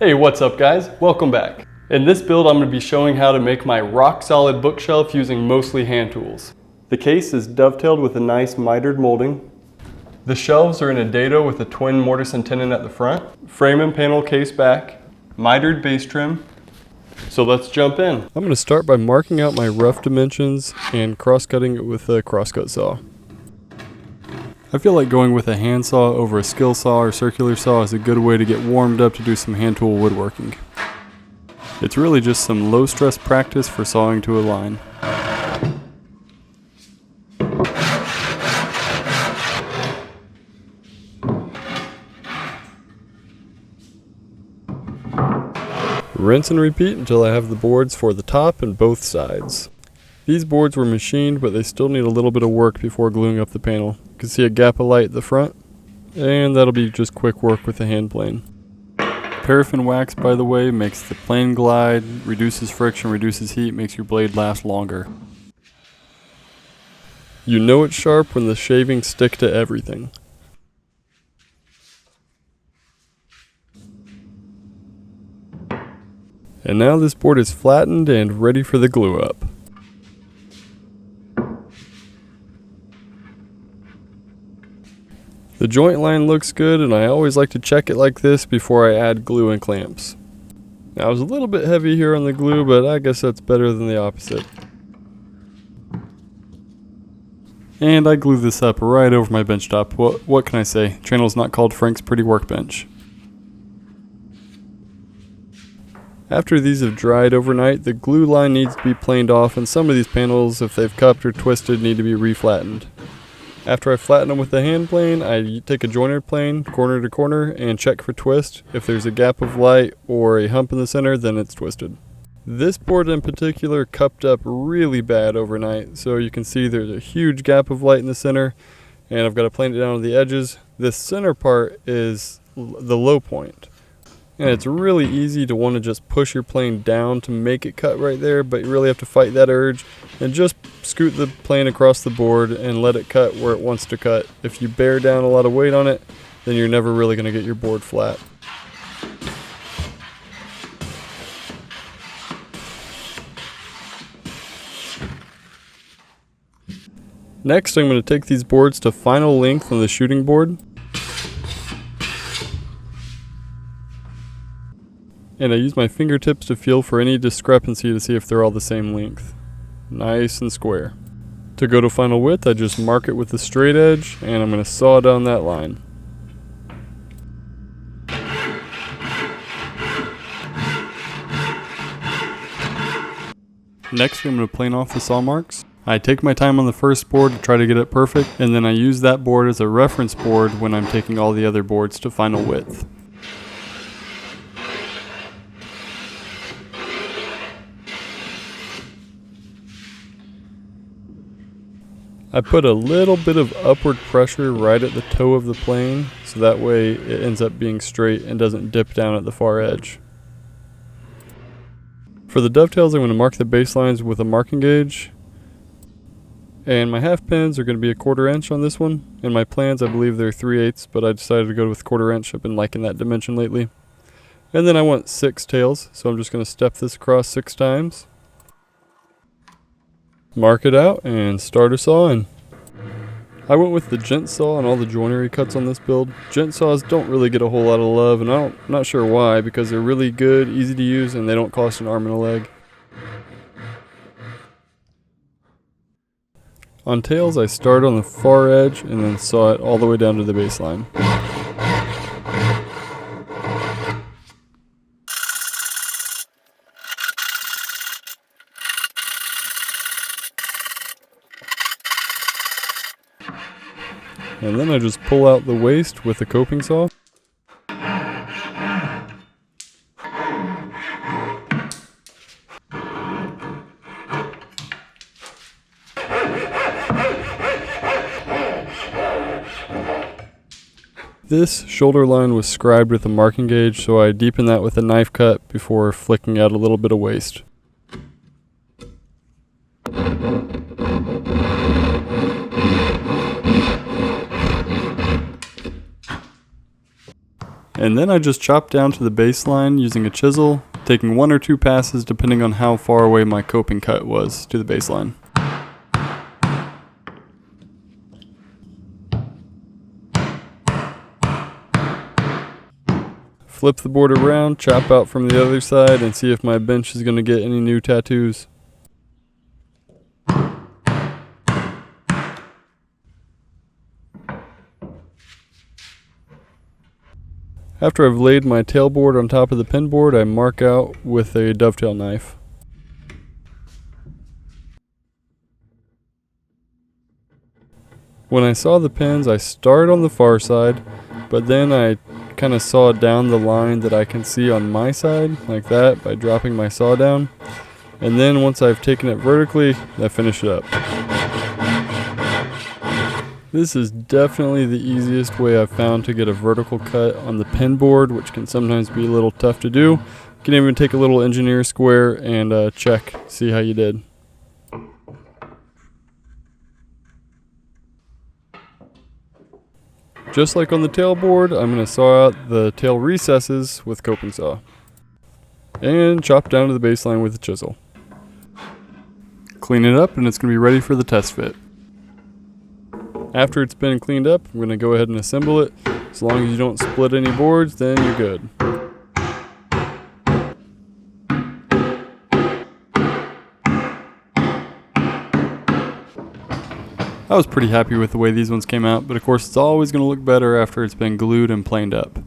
Hey, what's up guys? Welcome back. In this build I'm going to be showing how to make my rock solid bookshelf using mostly hand tools. The case is dovetailed with a nice mitered molding. The shelves are in a dado with a twin mortise and tenon at the front, frame and panel case back, mitered base trim. So let's jump in. I'm going to start by marking out my rough dimensions and cross-cutting it with a crosscut saw. I feel like going with a handsaw over a skill saw or circular saw is a good way to get warmed up to do some hand tool woodworking. It's really just some low stress practice for sawing to a line. Rinse and repeat until I have the boards for the top and both sides. These boards were machined, but they still need a little bit of work before gluing up the panel. You can see a gap of light at the front, and that'll be just quick work with the hand plane. Paraffin wax, by the way, makes the plane glide, reduces friction, reduces heat, makes your blade last longer. You know it's sharp when the shavings stick to everything. And now this board is flattened and ready for the glue up. The joint line looks good, and I always like to check it like this before I add glue and clamps. Now I was a little bit heavy here on the glue, but I guess that's better than the opposite. And I glue this up right over my bench top. What can I say? Channel's not called Frank's Pretty Workbench. After these have dried overnight, the glue line needs to be planed off, and some of these panels, if they've cupped or twisted, need to be reflattened. After I flatten them with the hand plane, I take a joiner plane, corner to corner, and check for twist. If there's a gap of light or a hump in the center, then it's twisted. This board in particular cupped up really bad overnight, so you can see there's a huge gap of light in the center, and I've got to plane it down to the edges. This center part is the low point. And it's really easy to want to just push your plane down to make it cut right there, but you really have to fight that urge and just scoot the plane across the board and let it cut where it wants to cut. If you bear down a lot of weight on it, then you're never really going to get your board flat. Next, I'm going to take these boards to final length on the shooting board. And I use my fingertips to feel for any discrepancy to see if they're all the same length. Nice and square. To go to final width, I just mark it with a straight edge, and I'm going to saw down that line. Next, I'm going to plane off the saw marks. I take my time on the first board to try to get it perfect, and then I use that board as a reference board when I'm taking all the other boards to final width. I put a little bit of upward pressure right at the toe of the plane, so that way it ends up being straight and doesn't dip down at the far edge. For the dovetails, I'm going to mark the baselines with a marking gauge, and my half pins are going to be a 1/4 inch on this one. In my plans, I believe they're 3/8, but I decided to go with 1/4 inch. I've been liking that dimension lately. And then I want 6 tails, so I'm just going to step this across 6 times. Mark it out and start a sawing. I went with the gent saw on all the joinery cuts on this build. Gent saws don't really get a whole lot of love, and I'm not sure why, because they're really good, easy to use, and they don't cost an arm and a leg. On tails, I start on the far edge and then saw it all the way down to the baseline. And then I just pull out the waste with the coping saw. This shoulder line was scribed with a marking gauge, so I deepen that with a knife cut before flicking out a little bit of waste. And then I just chop down to the baseline using a chisel, taking 1 or 2 passes depending on how far away my coping cut was to the baseline. Flip the board around, chop out from the other side, and see if my bench is going to get any new tattoos. After I've laid my tailboard on top of the pin board, I mark out with a dovetail knife. When I saw the pins, I start on the far side, but then I kind of saw down the line that I can see on my side, like that, by dropping my saw down. And then once I've taken it vertically, I finish it up. This is definitely the easiest way I've found to get a vertical cut on the pin board, which can sometimes be a little tough to do. You can even take a little engineer square and check, see how you did. Just like on the tailboard, I'm going to saw out the tail recesses with coping saw. And chop down to the baseline with a chisel. Clean it up and it's going to be ready for the test fit. After it's been cleaned up, I'm going to go ahead and assemble it. As long as you don't split any boards, then you're good. I was pretty happy with the way these ones came out, but of course it's always going to look better after it's been glued and planed up.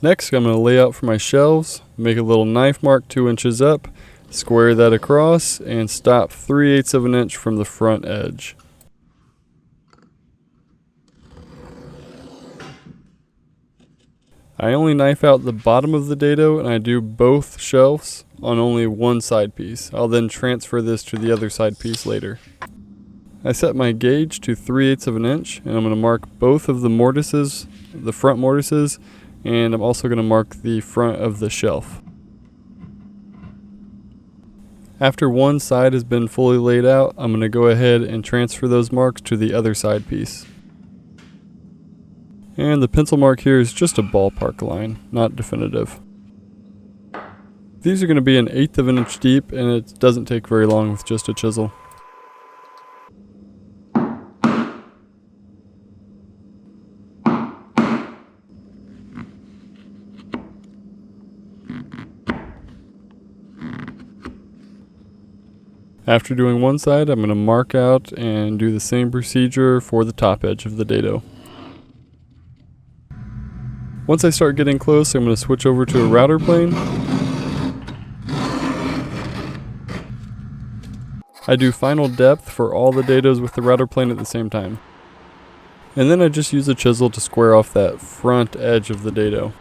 Next, I'm going to lay out for my shelves, make a little knife mark 2 inches up, square that across, and stop 3/8 of an inch from the front edge. I only knife out the bottom of the dado and I do both shelves on only one side piece. I'll then transfer this to the other side piece later. I set my gauge to 3/8 of an inch and I'm going to mark both of the mortises, the front mortises, and I'm also going to mark the front of the shelf. After one side has been fully laid out, I'm going to go ahead and transfer those marks to the other side piece. And the pencil mark here is just a ballpark line, not definitive. These are going to be 1/8 of an inch deep and it doesn't take very long with just a chisel. After doing one side, I'm going to mark out and do the same procedure for the top edge of the dado. Once I start getting close, I'm going to switch over to a router plane. I do final depth for all the dados with the router plane at the same time. And then I just use a chisel to square off that front edge of the dado.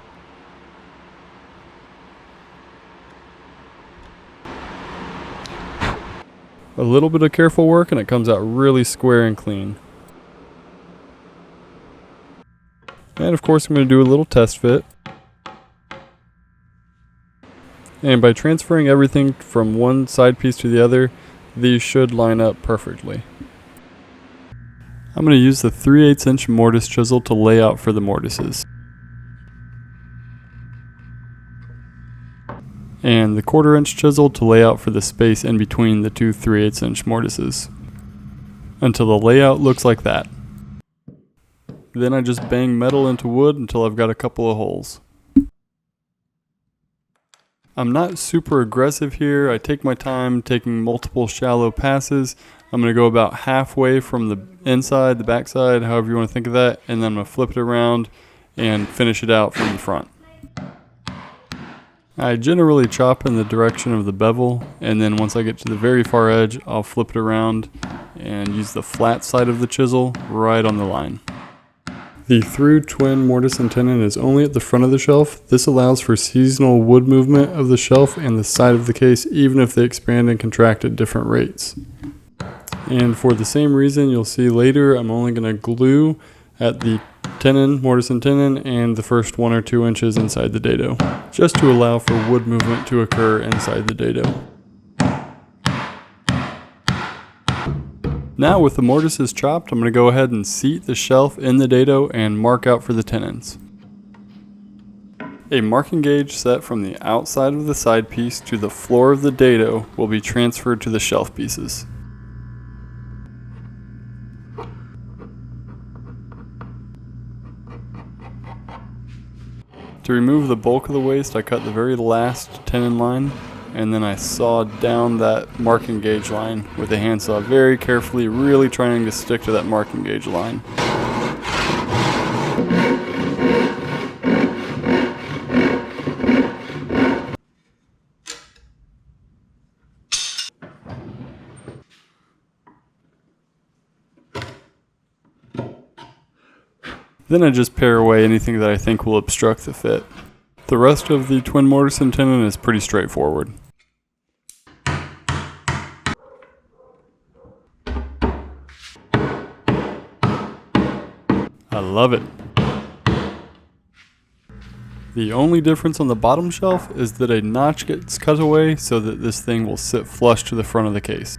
A little bit of careful work and it comes out really square and clean. And of course I'm going to do a little test fit. And by transferring everything from one side piece to the other, these should line up perfectly. I'm going to use the 3/8 inch mortise chisel to lay out for the mortises. And the 1/4 inch chisel to lay out for the space in between the two 3/8 inch mortises. Until the layout looks like that. Then I just bang metal into wood until I've got a couple of holes. I'm not super aggressive here. I take my time, taking multiple shallow passes. I'm going to go about halfway from the inside, the back side, however you want to think of that, and then I'm going to flip it around and finish it out from the front. I generally chop in the direction of the bevel, and then once I get to the very far edge, I'll flip it around and use the flat side of the chisel right on the line. The through twin mortise and tenon is only at the front of the shelf. This allows for seasonal wood movement of the shelf and the side of the case, even if they expand and contract at different rates. And for the same reason, you'll see later, I'm only going to glue at the tenon, mortise and tenon, and the first 1 or 2 inches inside the dado, just to allow for wood movement to occur inside the dado. Now with the mortises chopped, I'm going to go ahead and seat the shelf in the dado and mark out for the tenons. A marking gauge set from the outside of the side piece to the floor of the dado will be transferred to the shelf pieces. To remove the bulk of the waste, I cut the very last tenon line, and then I sawed down that marking gauge line with a handsaw very carefully, really trying to stick to that marking gauge line. Then I just pare away anything that I think will obstruct the fit. The rest of the twin mortise and tenon is pretty straightforward. I love it. The only difference on the bottom shelf is that a notch gets cut away so that this thing will sit flush to the front of the case.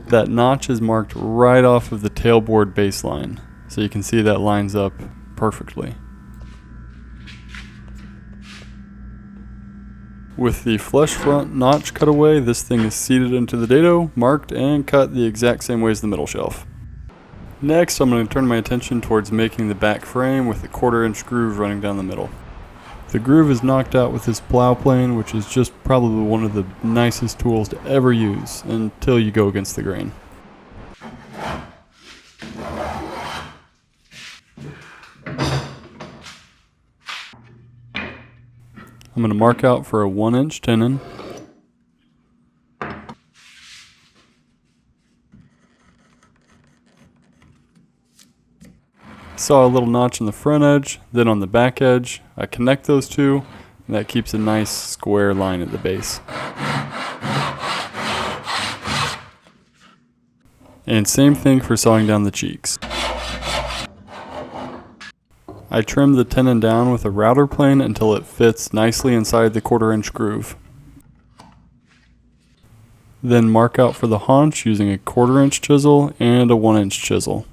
That notch is marked right off of the tailboard baseline, so you can see that lines up perfectly. With the flush front notch cut away, this thing is seated into the dado, marked and cut the exact same way as the middle shelf. Next, I'm going to turn my attention towards making the back frame with the 1/4" groove running down the middle. The groove is knocked out with this plow plane, which is just probably one of the nicest tools to ever use until you go against the grain. I'm going to mark out for a 1" tenon. Saw a little notch on the front edge, then on the back edge. I connect those two, and that keeps a nice square line at the base. And same thing for sawing down the cheeks. I trim the tenon down with a router plane until it fits nicely inside the 1/4" groove. Then mark out for the haunch using a 1/4" chisel and a 1" chisel.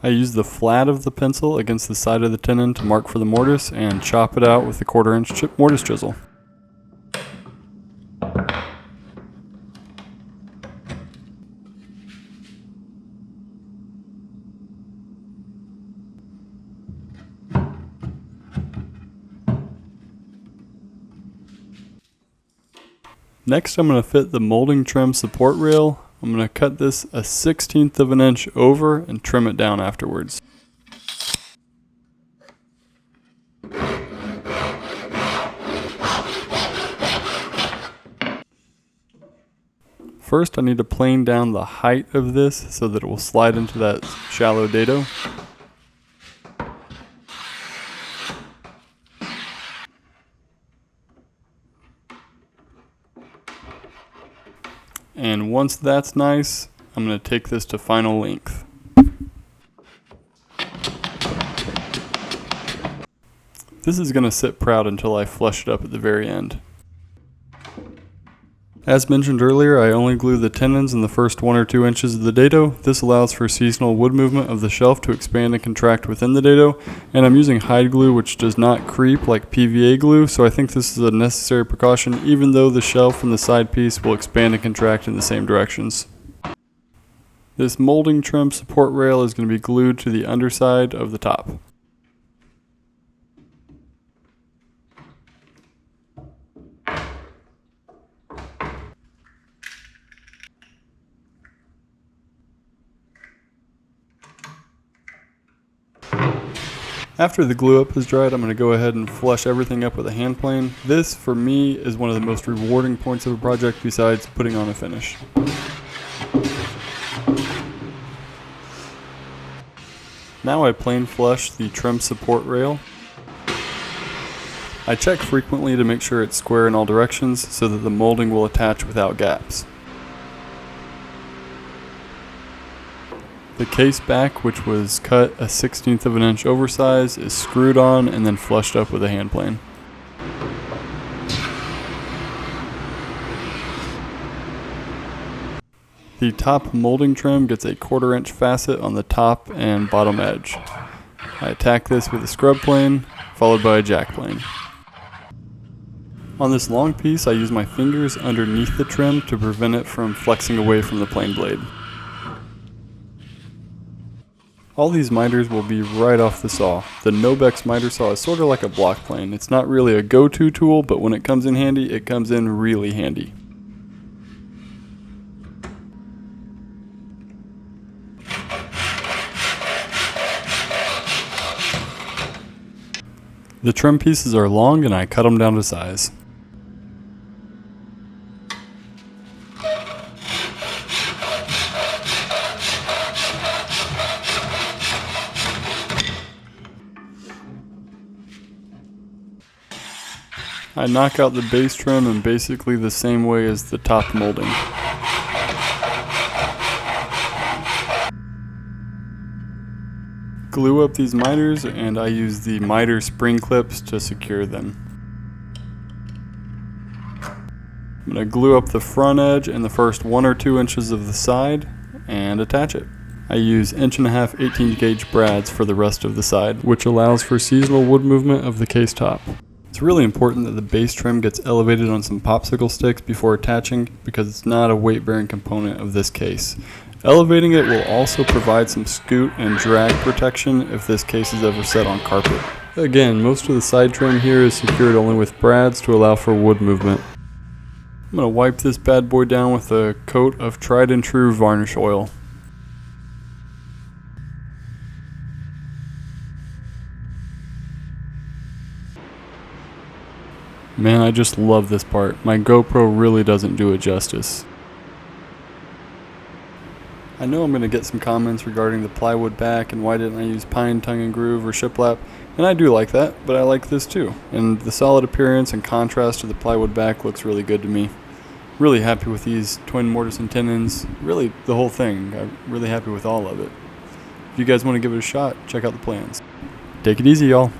I use the flat of the pencil against the side of the tenon to mark for the mortise and chop it out with the 1/4" mortise chisel. Next, I'm going to fit the molding trim support rail. I'm going to cut this a 1/16 of an inch over and trim it down afterwards. First, I need to plane down the height of this so that it will slide into that shallow dado. And once that's nice, I'm going to take this to final length. This is going to sit proud until I flush it up at the very end. As mentioned earlier, I only glue the tenons in the first 1 or 2 inches of the dado. This allows for seasonal wood movement of the shelf to expand and contract within the dado, and I'm using hide glue which does not creep like PVA glue, so I think this is a necessary precaution even though the shelf and the side piece will expand and contract in the same directions. This molding trim support rail is going to be glued to the underside of the top. After the glue up has dried, I'm going to go ahead and flush everything up with a hand plane. This, for me, is one of the most rewarding points of a project besides putting on a finish. Now I plane flush the trim support rail. I check frequently to make sure it's square in all directions so that the molding will attach without gaps. The case back, which was cut a 1/16 of an inch oversize, is screwed on and then flushed up with a hand plane. The top molding trim gets a 1/4 inch facet on the top and bottom edge. I attack this with a scrub plane, followed by a jack plane. On this long piece, I use my fingers underneath the trim to prevent it from flexing away from the plane blade. All these miters will be right off the saw. The Nobex miter saw is sort of like a block plane. It's not really a go-to tool, but when it comes in handy, it comes in really handy. The trim pieces are long and I cut them down to size. I knock out the base trim in basically the same way as the top molding. Glue up these miters, and I use the miter spring clips to secure them. I'm going to glue up the front edge and the first 1 or 2 inches of the side and attach it. I use 1.5" 18 gauge brads for the rest of the side, which allows for seasonal wood movement of the case top. It's really important that the base trim gets elevated on some popsicle sticks before attaching because it's not a weight-bearing component of this case. Elevating it will also provide some scoot and drag protection if this case is ever set on carpet. Again, most of the side trim here is secured only with brads to allow for wood movement. I'm going to wipe this bad boy down with a coat of tried and true varnish oil. Man, I just love this part. My GoPro really doesn't do it justice. I know I'm going to get some comments regarding the plywood back and why didn't I use pine, tongue and groove or shiplap, and I do like that, but I like this too. And the solid appearance and contrast to the plywood back looks really good to me. Really happy with these twin mortise and tenons, really the whole thing. I'm really happy with all of it. If you guys want to give it a shot, check out the plans. Take it easy, y'all.